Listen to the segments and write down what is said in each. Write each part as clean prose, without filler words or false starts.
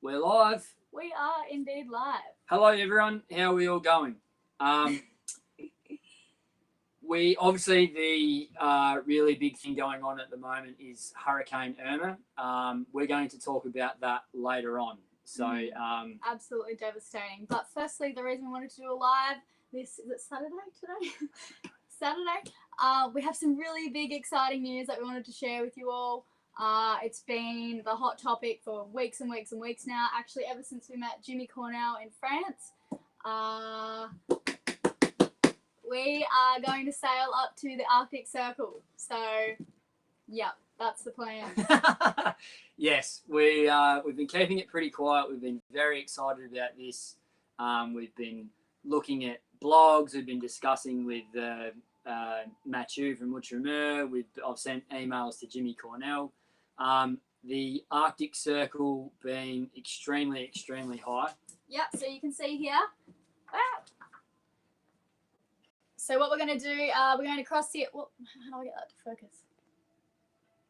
We're live. We are indeed live. Hello, everyone. How are we all going? We obviously the really big thing going on at the moment is Hurricane Irma. We're going to talk about that later on. So Absolutely devastating. But firstly, the reason we wanted to do a live is it Saturday today? Saturday. We have some really big, exciting news that we wanted to share with you all. It's been the hot topic for weeks and weeks and weeks now. Actually, ever since we met Jimmy Cornell in France. We are going to sail up to the Arctic Circle. So, yeah, that's the plan. Yes, we've been keeping it pretty quiet. We've been very excited about this. We've been looking at blogs. We've been discussing with Mathieu from Outremer. I've sent emails to Jimmy Cornell. The Arctic Circle being extremely, extremely high. Yep, so you can see here. Wow. So what we're going to do, we're going to cross the... Well, how do I get that to focus?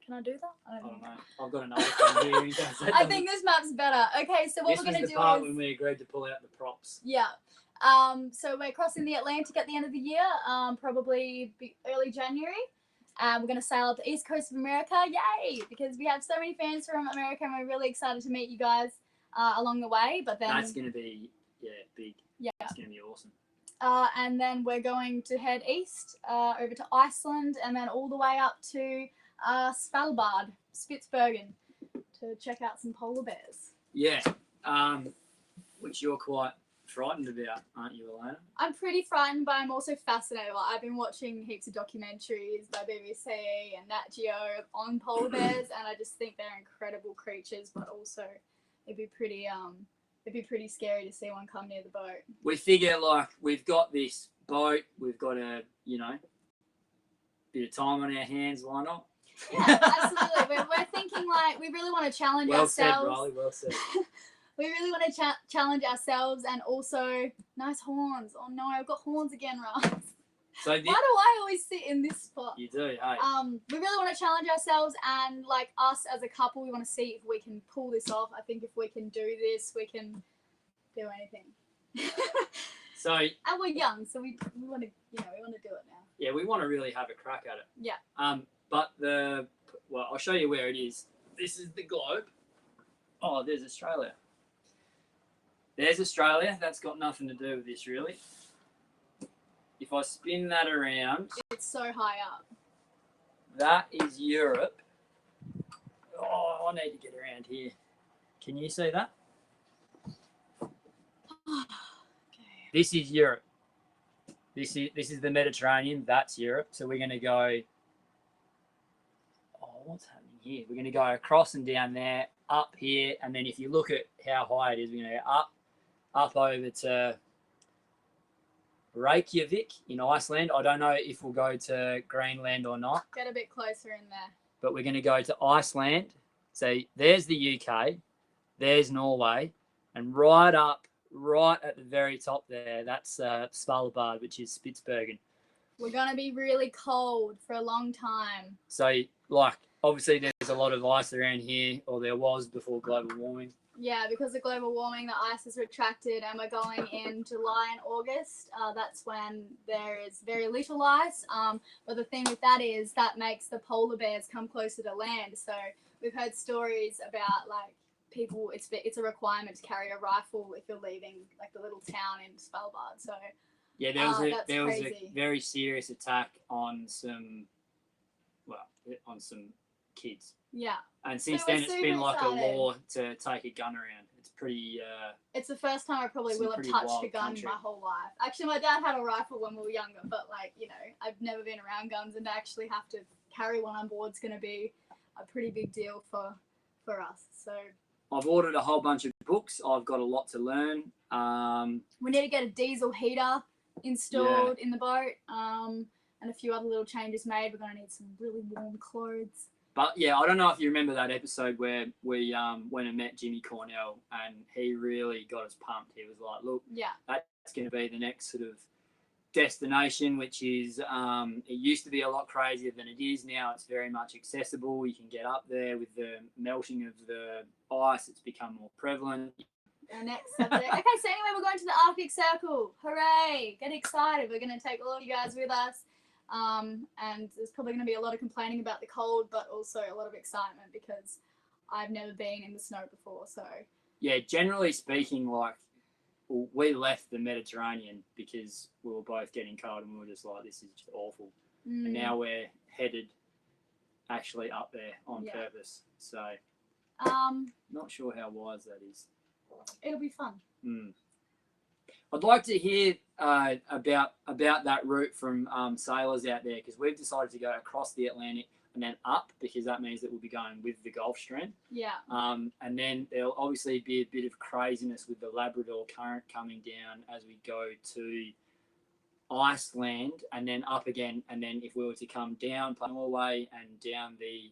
Can I do that? I don't know. I've got another thing here. I think this map's better. Okay, so what we're going to do is... This was the part when we agreed to pull out the props. Yeah. So we're crossing the Atlantic at the end of the year, probably early January. We're going to sail up the east coast of America. Yay! Because we have so many fans from America and we're really excited to meet you guys along the way. But then... That's going to be, big. Yeah. It's going to be awesome. And then we're going to head east over to Iceland and then all the way up to Svalbard, Spitsbergen, to check out some polar bears. Yeah, which you're quite frightened about, aren't you, Elayna? I'm pretty frightened, but I'm also fascinated. Like, I've been watching heaps of documentaries by BBC and Nat Geo on polar bears, and I just think they're incredible creatures, but also it'd be pretty scary to see one come near the boat. We figure, like, we've got this boat, we've got a, bit of time on our hands, why not? Yeah, absolutely. We're thinking, like, we really want to challenge ourselves. Well said, Riley, well said. We really want to challenge ourselves and also, nice horns. Oh no, I've got horns again, Ross. So why do I always sit in this spot? You do, hey. We really want to challenge ourselves and, like, us as a couple, we want to see if we can pull this off. I think if we can do this, we can do anything. So, and we're young, so we want to, we want to do it now. Yeah, we want to really have a crack at it. Yeah. But I'll show you where it is. This is the globe. Oh, there's Australia. There's Australia. That's got nothing to do with this, really. If I spin that around... It's so high up. That is Europe. Oh, I need to get around here. Can you see that? Okay. This is Europe. This is the Mediterranean. That's Europe. So we're going to go... Oh, what's happening here? We're going to go across and down there, up here, and then if you look at how high it is, we're going to go up over to Reykjavik in Iceland. I don't know if we'll go to Greenland or not. Get a bit closer in there. But we're going to go to Iceland. So there's the UK, there's Norway, and right at the very top there, that's Svalbard, which is Spitsbergen. We're going to be really cold for a long time. So, like, obviously there's a lot of ice around here, or there was before global warming. Yeah, because of global warming, the ice has retracted and we're going in July and August. That's when there is very little ice. But the thing with that is that makes the polar bears come closer to land. So we've heard stories about, like, people, it's a requirement to carry a rifle if you're leaving, like, the little town in Svalbard. So yeah, there was a very serious attack on some kids. Yeah. And since then, it's been like a law to take a gun around. It's pretty... it's the first time I probably will have touched a gun in my whole life. Actually, my dad had a rifle when we were younger, but, like, I've never been around guns, and to actually have to carry one on board is going to be a pretty big deal for us. So I've ordered a whole bunch of books. I've got a lot to learn. We need to get a diesel heater installed in the boat, and a few other little changes made. We're going to need some really warm clothes. But yeah, I don't know if you remember that episode where we went and met Jimmy Cornell, and he really got us pumped. He was like, look, that's going to be the next sort of destination, which is it used to be a lot crazier than it is now. It's very much accessible. You can get up there with the melting of the ice. It's become more prevalent. Our next subject. Okay, so anyway, we're going to the Arctic Circle. Hooray! Get excited. We're going to take all of you guys with us. And there's probably going to be a lot of complaining about the cold, but also a lot of excitement because I've never been in the snow before. So yeah, generally speaking, like we left the Mediterranean because we were both getting cold and we were just like, this is just awful. And now we're headed actually up there on purpose. So not sure how wise that is. It'll be fun. I'd like to hear about that route from sailors out there, because we've decided to go across the Atlantic and then up, because that means that we'll be going with the Gulf Stream. Yeah. And then there'll obviously be a bit of craziness with the Labrador current coming down as we go to Iceland and then up again. And then if we were to come down Norway and down the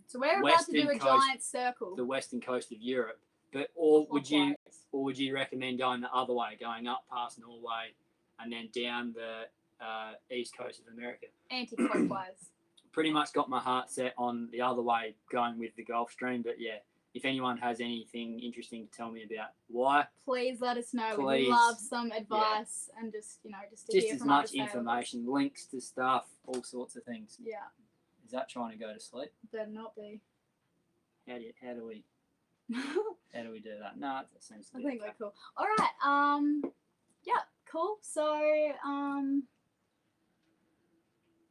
so we're about to do a giant circle. The western coast of Europe. But would you recommend going the other way, going up past Norway and then down the east coast of America? Anti-clockwise. Pretty much got my heart set on the other way, going with the Gulf Stream. But yeah, if anyone has anything interesting to tell me about why, please let us know. Please. We'd love some advice and just to just hear as from much other sailors. information, links to stuff, all sorts of things. Yeah. Is that trying to go to sleep? Better not be. How do we do that? No, that seems to be I think we're cool. All right. Yeah, cool. So,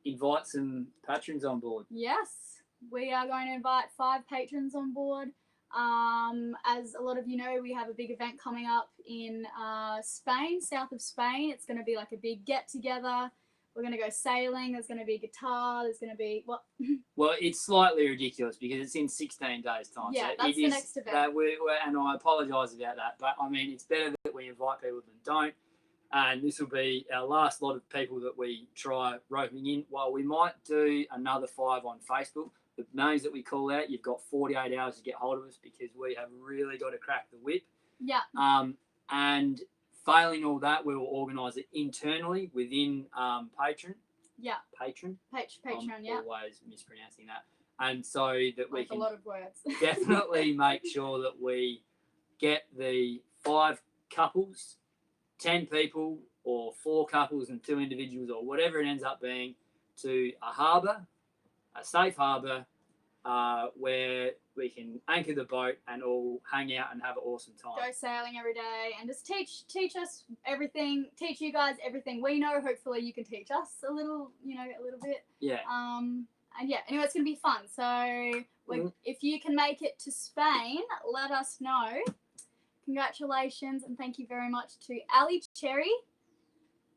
invite some patrons on board. yes, we are going to invite 5 patrons on board. As a lot of you know, we have a big event coming up in Spain, south of Spain. It's going to be like a big get together. We're going to go sailing. There's going to be guitar. There's going to be what? Well, it's slightly ridiculous because it's in 16 days' time. Yeah, so that's the next event. And I apologise about that, but I mean, it's better that we invite people than don't. And this will be our last lot of people that we try roping in. Well, we might do another 5 on Facebook. The names that we call out, you've got 48 hours to get hold of us because we have really got to crack the whip. Yeah. And failing all that, we will organise it internally within Patron. Yeah. Patron. Patron, yeah. Always mispronouncing that. And so that we can a lot of words. definitely make sure that we get the 5 couples, 10 people, or 4 couples and 2 individuals, or whatever it ends up being, to a harbour, a safe harbour, where we can anchor the boat and all hang out and have an awesome time. Go sailing every day and just teach us everything. Teach you guys everything we know. Hopefully, you can teach us a little bit. Yeah. And yeah, anyway, it's gonna be fun. So if you can make it to Spain, let us know. Congratulations and thank you very much to Allí Cherry,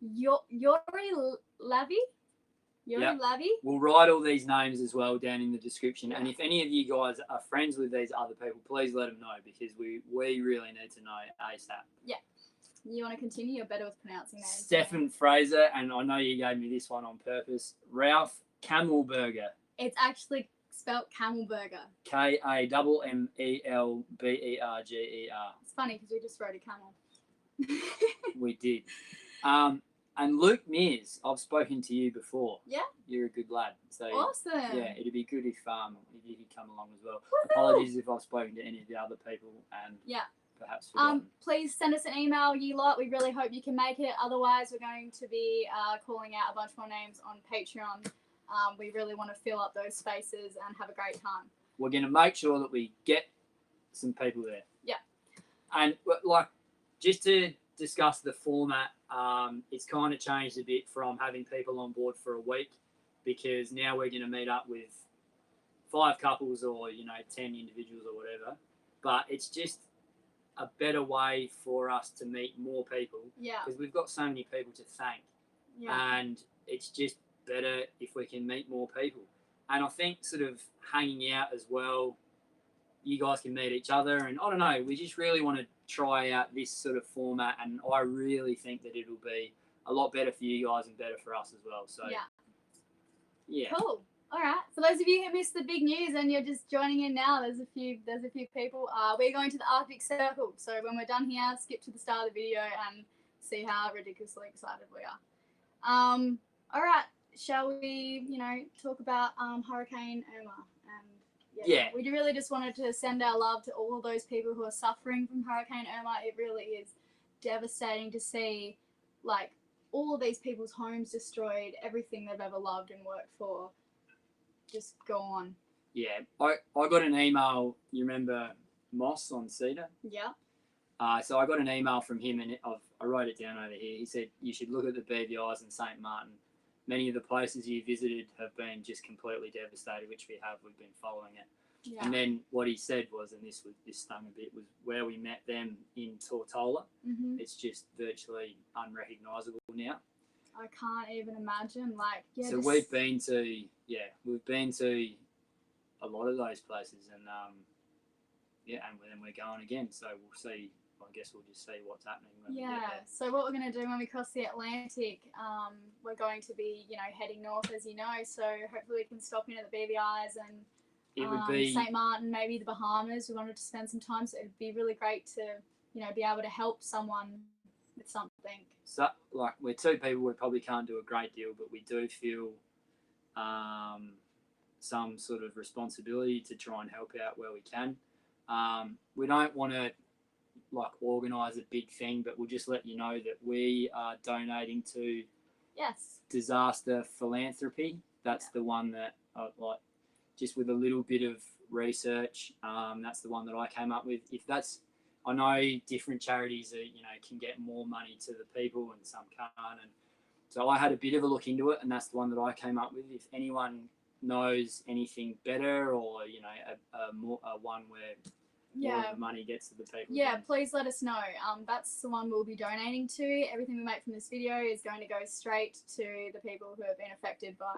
Yori Lavi. Yori Lavi. We'll write all these names as well down in the description. And if any of you guys are friends with these other people, please let them know because we really need to know ASAP. Yeah. You want to continue? You're better with pronouncing names. Stephan Fraser, and I know you gave me this one on purpose. Ralph Kammelberger. It's actually spelt Kammelberger. Kammelberger. It's funny because we just wrote a camel. We did. And Luke Mears, I've spoken to you before. Yeah. You're a good lad. So awesome. Yeah, it'd be good if you could come along as well. Woo-hoo! Apologies if I've spoken to any of the other people and perhaps forgotten. Please send us an email, you lot. We really hope you can make it. Otherwise, we're going to be calling out a bunch more names on Patreon. We really want to fill up those spaces and have a great time. We're going to make sure that we get some people there. Yeah. And just to discuss the format, it's kind of changed a bit from having people on board for a week, because now we're going to meet up with 5 couples or 10 individuals or whatever, but it's just a better way for us to meet more people, because we've got so many people to thank, and it's just better if we can meet more people. And I think sort of hanging out as well, you guys can meet each other, and I don't know, we just really want to try out this sort of format, and I really think that it'll be a lot better for you guys and better for us as well. So yeah. Cool. All right. For those of you who missed the big news and you're just joining in now, there's a few people. We're going to the Arctic Circle. So when we're done here, skip to the start of the video and see how ridiculously excited we are. All right. Shall we, talk about Hurricane Irma? And Yeah. We really just wanted to send our love to all of those people who are suffering from Hurricane Irma. It really is devastating to see, like, all of these people's homes destroyed, everything they've ever loved and worked for, just gone. Yeah, I got an email. You remember Moss on Cedar? Yeah. So I got an email from him, and I wrote it down over here. He said you should look at the BVIs in St. Martin. Many of the places you visited have been just completely devastated, which we have. We've been following it. Yeah. And then what he said was, and this stung a bit, was where we met them in Tortola. Mm-hmm. It's just virtually unrecognisable now. I can't even imagine. Like, yeah. So we've been to a lot of those places, and and then we're going again. So we'll see. I guess we'll just see what's happening when we get there. So what we're going to do when we cross the Atlantic, we're going to be, heading north, as you know. So hopefully we can stop in at the BVIs and it would be St. Martin, maybe the Bahamas. We wanted to spend some time, so it'd be really great to, be able to help someone with something. So, like, we're two people, we probably can't do a great deal, but we do feel some sort of responsibility to try and help out where we can. We don't want to organise a big thing, but we'll just let you know that we are donating to disaster philanthropy. That's the one that just with a little bit of research, that's the one that I came up with. I know different charities can get more money to the people and some can't, and so I had a bit of a look into it, and that's the one that I came up with. If anyone knows anything better, or a one where more of the money gets to the people, please let us know. That's the one we'll be donating to. Everything we make from this video is going to go straight to the people who have been affected by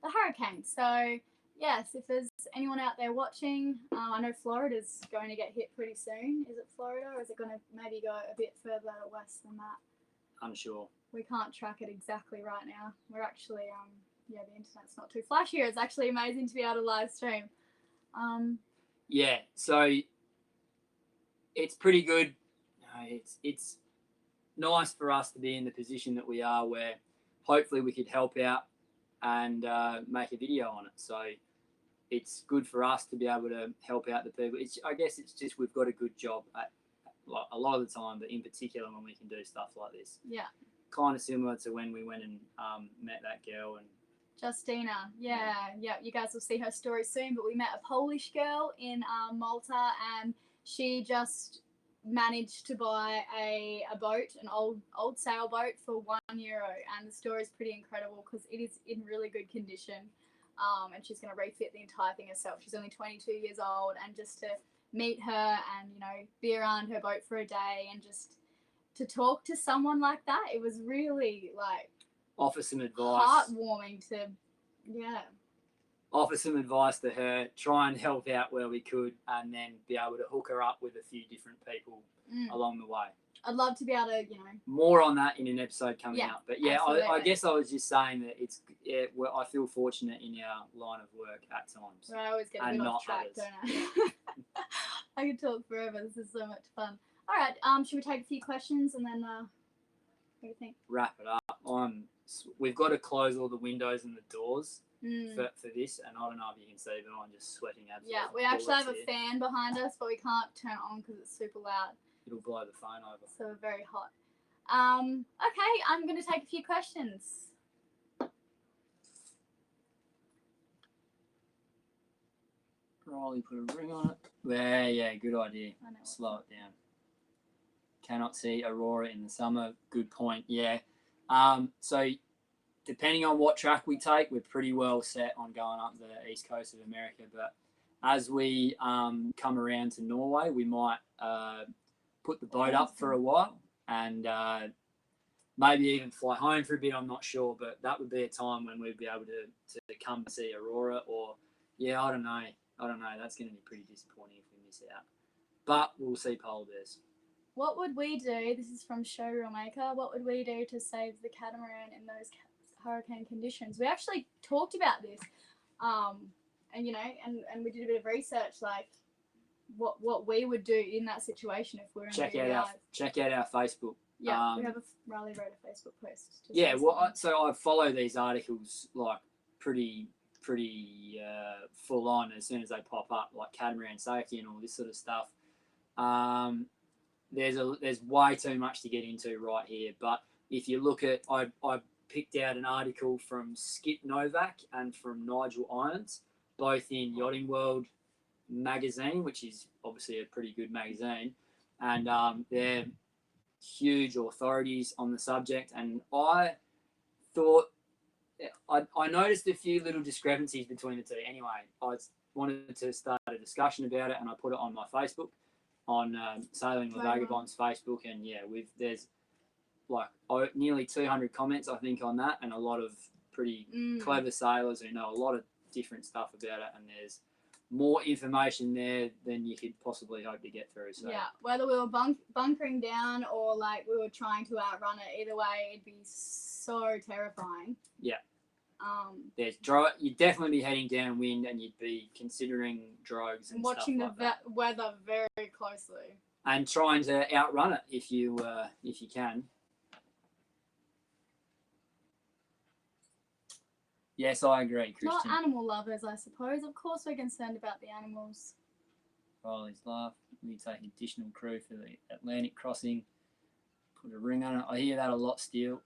the hurricane. So yes, if there's anyone out there watching, I know Florida's going to get hit pretty soon. Is it Florida, or is it going to maybe go a bit further west than that? Unsure. We can't track it exactly right now. We're actually the internet's not too flashy. It's actually amazing to be able to live stream. So it's pretty good. It's nice for us to be in the position that we are, where hopefully we could help out and make a video on it. So it's good for us to be able to help out the people. I guess it's just we've got a good job at a lot of the time, but in particular when we can do stuff like this. Yeah. Kind of similar to when we went and met that girl and Justina. Yeah. You guys will see her story soon. But we met a Polish girl in Malta, and she just managed to buy a boat, an old sailboat, for €1, and the story is pretty incredible because it is in really good condition. And she's going to refit the entire thing herself. She's only 22 years old, and just to meet her and be around her boat for a day and just to talk to someone like that, it was really offer some advice, heartwarming to offer some advice to her, try and help out where we could, and then be able to hook her up with a few different people along the way. I'd love to be able to, more on that in an episode coming up. But I guess I was just saying that I feel fortunate in our line of work at times. Well, I always get a bit off track, don't I? I could talk forever. This is so much fun. All right, should we take a few questions and then what do you think? Wrap it up. We've got to close all the windows and the doors for this, and I don't know if you can see, but I'm just sweating absolutely. Yeah, we actually have a fan behind us, but we can't turn it on because it's super loud. It'll blow the phone over. So we're very hot. Okay, I'm going to take a few questions. Riley put a ring on it. Yeah, good idea. Slow it down. Cannot see aurora in the summer. Good point. Yeah. So depending on what track we take, we're pretty well set on going up the east coast of America. But as we come around to Norway, we might put the boat up for a while and maybe even fly home for a bit. I'm not sure, but that would be a time when we'd be able to come see aurora. Or I don't know. That's going to be pretty disappointing if we miss out. But we'll see polar bears. What would we do? This is from Showreel Maker. What would we do to save the catamaran in those hurricane conditions? We actually talked about this, and we did a bit of research, what we would do in that situation if we're in check out our Facebook Yeah, we have Riley wrote a Facebook post. Yeah, well, so I follow these articles like pretty full on as soon as they pop up, like catamaran safety and all this sort of stuff. There's way too much to get into right here, but if you look at, I picked out an article from Skip Novak and from Nigel Irons, both in Yachting World magazine, which is obviously a pretty good magazine, and they're huge authorities on the subject. And I thought I noticed a few little discrepancies between the two. Anyway, I wanted to start a discussion about it, and I put it on my Facebook, on Sailing with Vagabonde's Facebook, and yeah, there's like nearly 200 comments, I think, on that, and a lot of pretty clever sailors who know a lot of different stuff about it, and there's more information there than you could possibly hope to get through. So yeah, whether we were bunkering down or like we were trying to outrun it, either way, it'd be so terrifying. Yeah. You'd definitely be heading downwind, and you'd be considering drogues and watching stuff like the weather very closely, and trying to outrun it if you can. Yes, I agree, Christian. Not animal lovers, I suppose. Of course, we're concerned about the animals. Riley's laugh. We take additional crew for the Atlantic crossing. Put a ring on it. I hear that a lot still.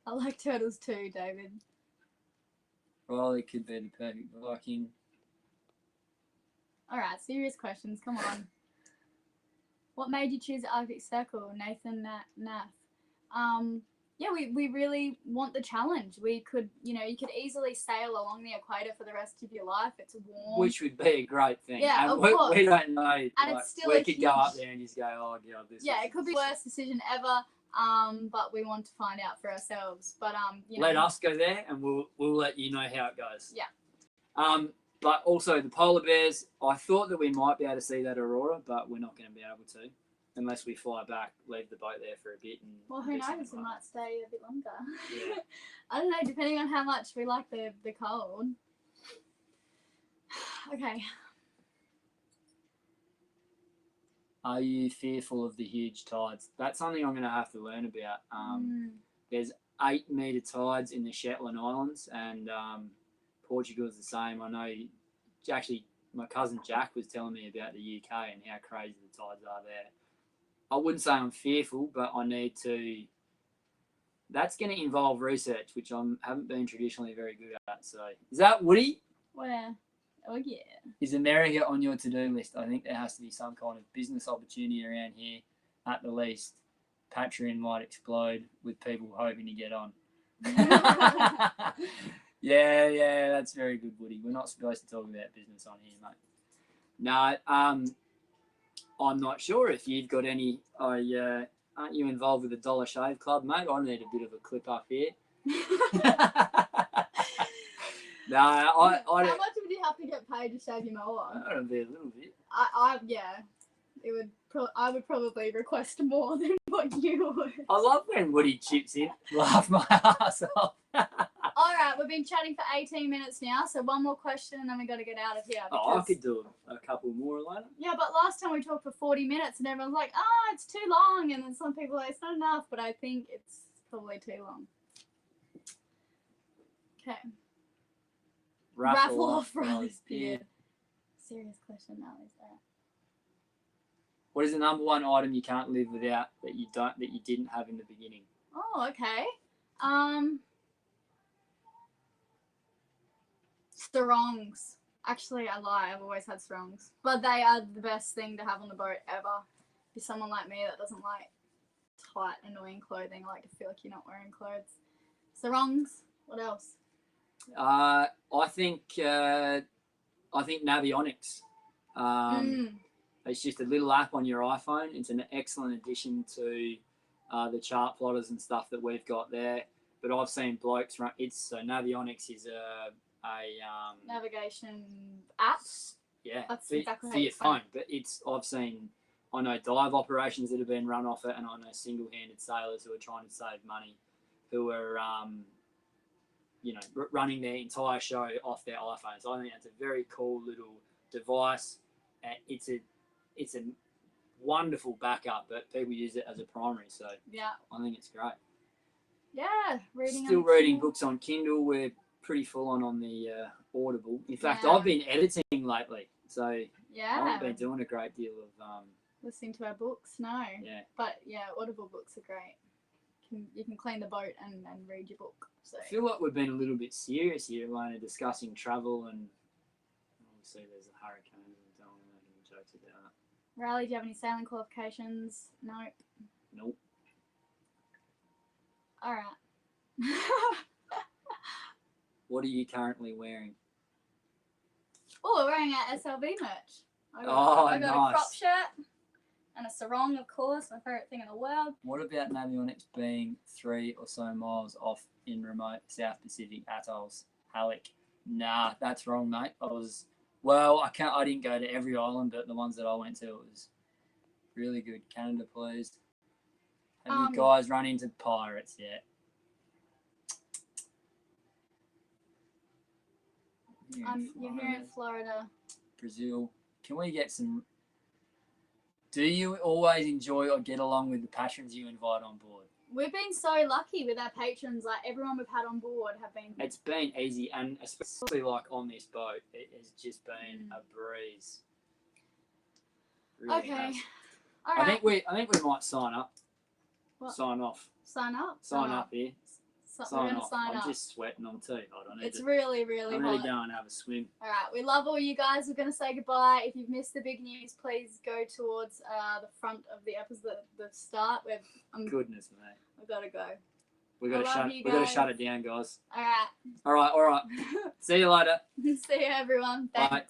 I like turtles too, David. Riley could be the perfect Viking. All right, serious questions. Come on. What made you choose the Arctic Circle, Nathan Nath? Yeah, we really want the challenge. We could, you could easily sail along the equator for the rest of your life. It's warm. Which would be a great thing. Yeah, and of course. We don't know. And like, it's still we could go up there and just go, oh, God, this yeah, it could be the worst decision ever, but we want to find out for ourselves. But, let us go there, and we'll let you know how it goes. Yeah. But also the polar bears, I thought that we might be able to see that aurora, but we're not going to be able to. Unless we fly back, leave the boat there for a bit. Well, who knows? We might stay a bit longer. Yeah. I don't know, depending on how much we like the cold. Okay. Are you fearful of the huge tides? That's something I'm going to have to learn about. There's 8-metre tides in the Shetland Islands, and Portugal's the same. I know, actually, my cousin Jack was telling me about the UK and how crazy the tides are there. I wouldn't say I'm fearful, but I need to. That's going to involve research, which I haven't been traditionally very good at. So, is that Woody? Where? Oh yeah. Is America on your to-do list? I think there has to be some kind of business opportunity around here, at the least. Patron might explode with people hoping to get on. Yeah, that's very good, Woody. We're not supposed to talk about business on here, mate. No, I'm not sure if you've got any. Aren't you involved with the Dollar Shave Club, mate? I need a bit of a clip up here. No, How much would you have to get paid to shave your mower? I don't know, a little bit. Yeah, it would. I would probably request more than what you would. I love when Woody chips in. Laugh my ass off. All right, we've been chatting for 18 minutes now, so one more question and then we got to get out of here. I could do a couple more later. Yeah, but last time we talked for 40 minutes and everyone's like, oh, it's too long. And then some people are like, it's not enough, but I think it's probably too long. Okay. Raffle off Riley's beard. Serious question now, is that? What is the number one item you can't live without that you didn't have in the beginning? Oh, okay. Sarongs. Actually, I lie. I've always had sarongs, but they are the best thing to have on the boat ever. If someone like me that doesn't like tight, annoying clothing, I like to feel like you're not wearing clothes. Sarongs. What else? I think Navionics. It's just a little app on your iPhone. It's an excellent addition to the chart plotters and stuff that we've got there. But I've seen blokes run. Navionics is a navigation app. Yeah, that's for, exactly for your phone. But I know dive operations that have been run off it, and I know single-handed sailors who are trying to save money, who are running their entire show off their iPhones. I think that's a very cool little device. It's a wonderful backup, but people use it as a primary. So Yeah. I think it's great. Yeah. Reading. Still on reading Kindle. books on Kindle. We're pretty full on the Audible. In fact, Yeah. I've been editing lately, so I Yeah. haven't been doing a great deal of Listening to our books. No. yeah. But yeah, Audible books are great. You can clean the boat and read your book. So. I feel like we've been a little bit serious here, Elayna, discussing travel, and obviously there's a hurricane and I don't want to make any jokes about that. Riley, do you have any sailing qualifications? Nope. Nope. All right. What are you currently wearing? Oh, we're wearing our SLB merch. I got nice. a crop shirt and a sarong, of course, my favourite thing in the world. What about Navionics being 3 or so miles off in remote South Pacific atolls? Halleck. Nah, that's wrong, mate. I didn't go to every island, but the ones that I went to, it was really good. Canada, please. Have you guys run into pirates yet? You're here in Florida. Brazil. Can we get some... Do you always enjoy or get along with the patrons you invite on board? We've been so lucky with our patrons. Like, everyone we've had on board have been... It's been easy, and especially like on this boat, it has just been a breeze. Really okay. has. All right. I think we might sign up. What? Sign off. Sign up? Sign up here. We're Sign going to off. sign I'm up. just sweating. I'm too hot. It's really, really I'm hot. going to go and have a swim. All right. We love all you guys. We're going to say goodbye. If you've missed the big news, please go towards the front of the episode, the start. Goodness, mate. We've got to go. We got to shut it down, guys. All right. All right. See you later. See you, everyone. Thanks. Bye.